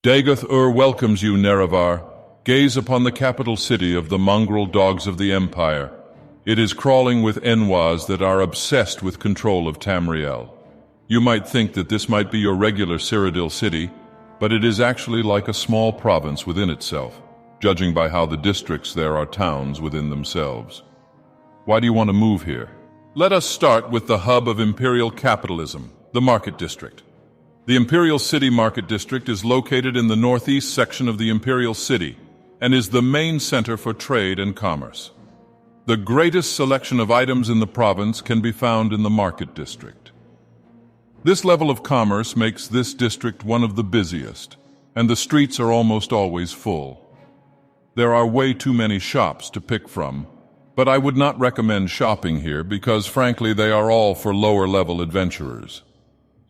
Dagoth Ur welcomes you, Nerevar. Gaze upon the capital city of the Mongrel Dogs of the Empire. It is crawling with Enwas that are obsessed with control of Tamriel. You might think that this might be your regular Cyrodiil city, but it is actually like a small province within itself, judging by how the districts there are towns within themselves. Why do you want to move here? Let us start with the hub of imperial capitalism, the Market District. The Imperial City Market District is located in the northeast section of the Imperial City and is the main center for trade and commerce. The greatest selection of items in the province can be found in the Market District. This level of commerce makes this district one of the busiest, and the streets are almost always full. There are way too many shops to pick from, but I would not recommend shopping here because, frankly, they are all for lower-level adventurers.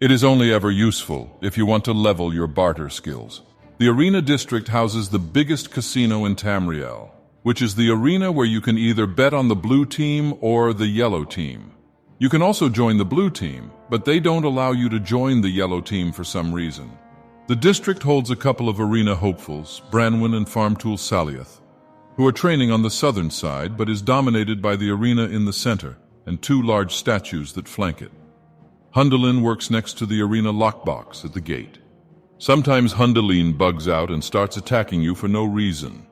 It is only ever useful if you want to level your barter skills. The Arena District houses the biggest casino in Tamriel, which is the arena where you can either bet on the blue team or the yellow team. You can also join the blue team, but they don't allow you to join the yellow team for some reason. The district holds a couple of arena hopefuls, Branwen and Farmtool Saliath, who are training on the southern side but is dominated by the arena in the center and two large statues that flank it. Hundalin works next to the arena lockbox at the gate. Sometimes Hundalin bugs out and starts attacking you for no reason.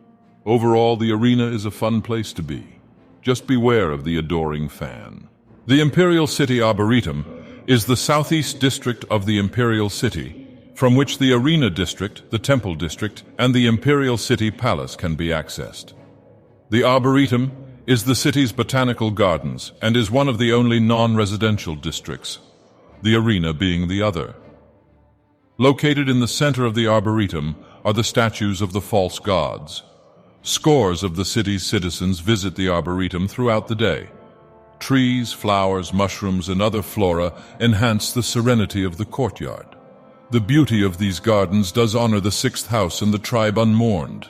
Overall, the arena is a fun place to be. Just beware of the adoring fan. The Imperial City Arboretum is the southeast district of the Imperial City, from which the Arena District, the Temple District, and the Imperial City Palace can be accessed. The Arboretum is the city's botanical gardens and is one of the only non-residential districts, the Arena being the other. Located in the center of the Arboretum are the statues of the false gods. Scores of the city's citizens visit the Arboretum throughout the day. Trees, flowers, mushrooms, and other flora enhance the serenity of the courtyard. The beauty of these gardens does honor the sixth house and the tribe unmourned.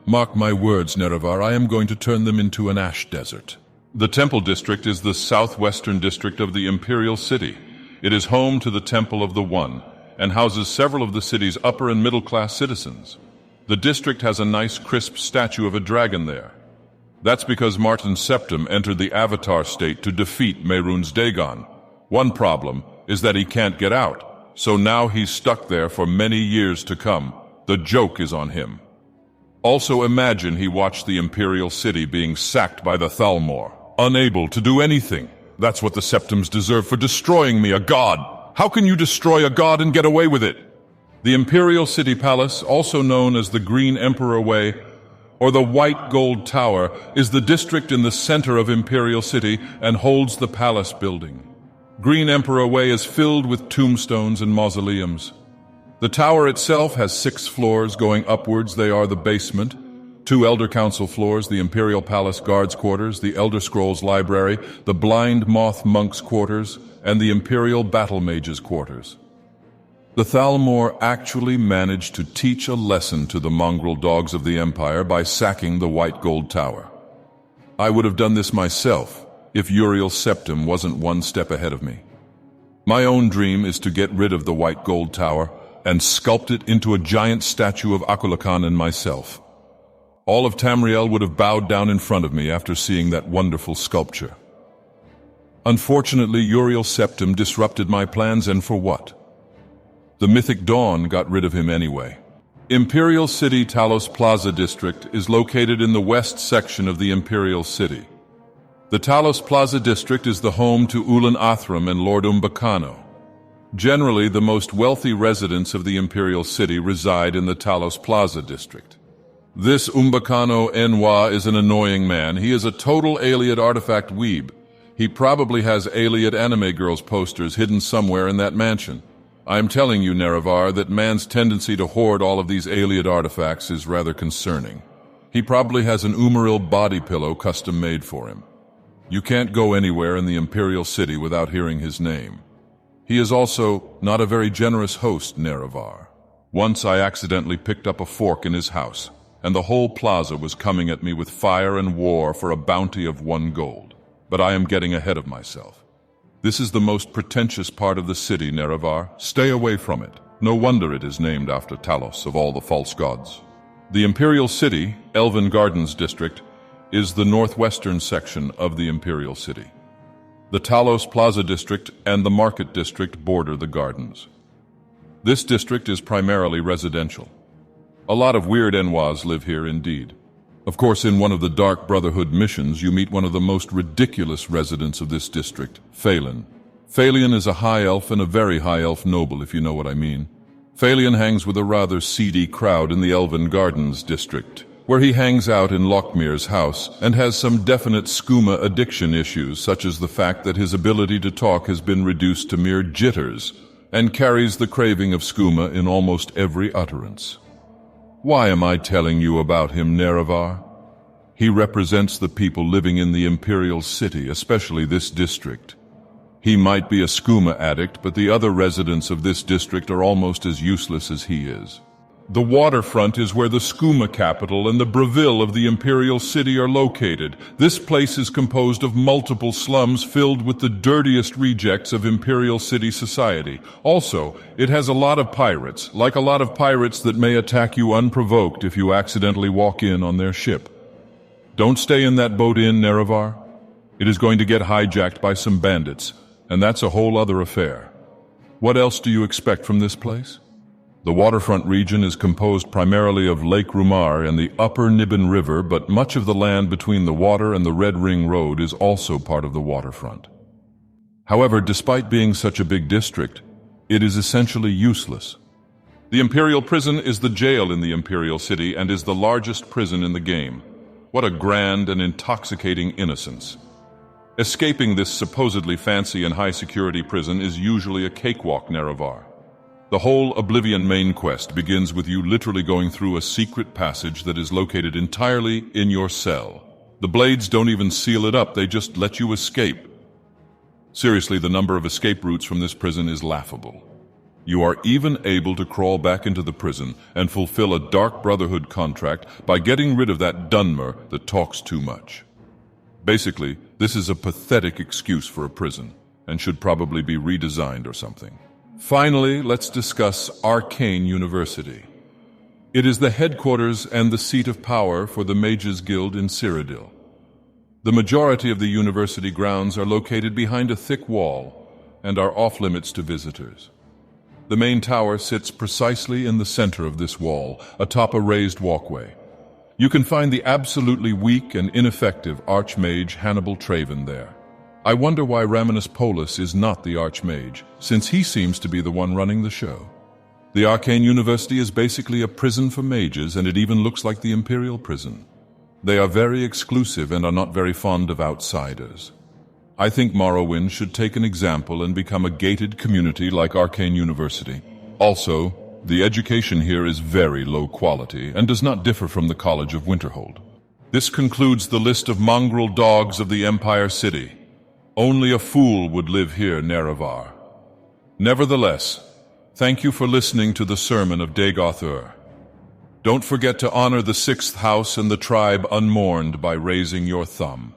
Mark my words, Nerevar, I am going to turn them into an ash desert. The Temple District is the southwestern district of the Imperial City. It is home to the Temple of the One and houses several of the city's upper and middle-class citizens. The district has a nice, crisp statue of a dragon there. That's because Martin Septim entered the Avatar state to defeat Mehrunes Dagon. One problem is that he can't get out, so now he's stuck there for many years to come. The joke is on him. Also imagine he watched the Imperial City being sacked by the Thalmor, unable to do anything. That's what the Septims deserve for destroying me, a god. How can you destroy a god and get away with it? The Imperial City Palace, also known as the Green Emperor Way, or the White Gold Tower, is the district in the center of Imperial City and holds the palace building. Green Emperor Way is filled with tombstones and mausoleums. The tower itself has 6 floors going upwards. They are the basement, 2 Elder Council floors, the Imperial Palace Guards Quarters, the Elder Scrolls Library, the Blind Moth Monks Quarters, and the Imperial Battle Mages Quarters. The Thalmor actually managed to teach a lesson to the mongrel dogs of the Empire by sacking the White Gold Tower. I would have done this myself if Uriel Septim wasn't one step ahead of me. My own dream is to get rid of the White Gold Tower and sculpt it into a giant statue of Akulakan and myself. All of Tamriel would have bowed down in front of me after seeing that wonderful sculpture. Unfortunately, Uriel Septim disrupted my plans, and for what? The Mythic Dawn got rid of him anyway. Imperial City Talos Plaza District is located in the west section of the Imperial City. The Talos Plaza District is the home to Ulan Athram and Lord Umbacano. Generally, the most wealthy residents of the Imperial City reside in the Talos Plaza District. This Umbacano Enwa is an annoying man. He is a total Ayleid artifact weeb. He probably has Ayleid anime girls posters hidden somewhere in that mansion. I am telling you, Nerevar, that man's tendency to hoard all of these Ayleid artifacts is rather concerning. He probably has an Umaril body pillow custom-made for him. You can't go anywhere in the Imperial City without hearing his name. He is also not a very generous host, Nerevar. Once I accidentally picked up a fork in his house, and the whole plaza was coming at me with fire and war for a bounty of 1 gold. But I am getting ahead of myself. This is the most pretentious part of the city, Nerevar. Stay away from it. No wonder it is named after Talos of all the false gods. The Imperial City Elven Gardens District is the northwestern section of the Imperial City. The Talos Plaza District and the Market District border the gardens. This district is primarily residential. A lot of weird Enwas live here indeed. Of course, in one of the Dark Brotherhood missions, you meet one of the most ridiculous residents of this district, Phelan. Phelan is a high elf and a very high elf noble, if you know what I mean. Phelan hangs with a rather seedy crowd in the Elven Gardens District, where he hangs out in Lockmere's house and has some definite skooma addiction issues, such as the fact that his ability to talk has been reduced to mere jitters and carries the craving of skooma in almost every utterance. Why am I telling you about him, Nerevar? He represents the people living in the Imperial City, especially this district. He might be a skooma addict, but the other residents of this district are almost as useless as he is. The Waterfront is where the skooma capital and the Breville of the Imperial City are located. This place is composed of multiple slums filled with the dirtiest rejects of Imperial City society. Also, it has a lot of pirates, like a lot of pirates that may attack you unprovoked if you accidentally walk in on their ship. Don't stay in that boat in Nerevar. It is going to get hijacked by some bandits, and that's a whole other affair. What else do you expect from this place? The waterfront region is composed primarily of Lake Rumar and the upper Niben River, but much of the land between the water and the Red Ring Road is also part of the waterfront. However, despite being such a big district, it is essentially useless. The Imperial Prison is the jail in the Imperial City and is the largest prison in the game. What a grand and intoxicating innocence. Escaping this supposedly fancy and high-security prison is usually a cakewalk, Nerevar. The whole Oblivion main quest begins with you literally going through a secret passage that is located entirely in your cell. The blades don't even seal it up, they just let you escape. Seriously, the number of escape routes from this prison is laughable. You are even able to crawl back into the prison and fulfill a Dark Brotherhood contract by getting rid of that Dunmer that talks too much. Basically, this is a pathetic excuse for a prison, and should probably be redesigned or something. Finally, let's discuss Arcane University. It is the headquarters and the seat of power for the Mages Guild in Cyrodiil. The majority of the university grounds are located behind a thick wall and are off-limits to visitors. The main tower sits precisely in the center of this wall, atop a raised walkway. You can find the absolutely weak and ineffective Archmage Hannibal Traven there. I wonder why Raminus Polus is not the Archmage, since he seems to be the one running the show. The Arcane University is basically a prison for mages, and it even looks like the Imperial Prison. They are very exclusive and are not very fond of outsiders. I think Morrowind should take an example and become a gated community like Arcane University. Also, the education here is very low quality and does not differ from the College of Winterhold. This concludes the list of mongrel dogs of the Empire City. Only a fool would live here, Nerevar. Nevertheless, thank you for listening to the sermon of Dagoth Ur. Don't forget to honor the 6th house and the tribe unmourned by raising your thumb.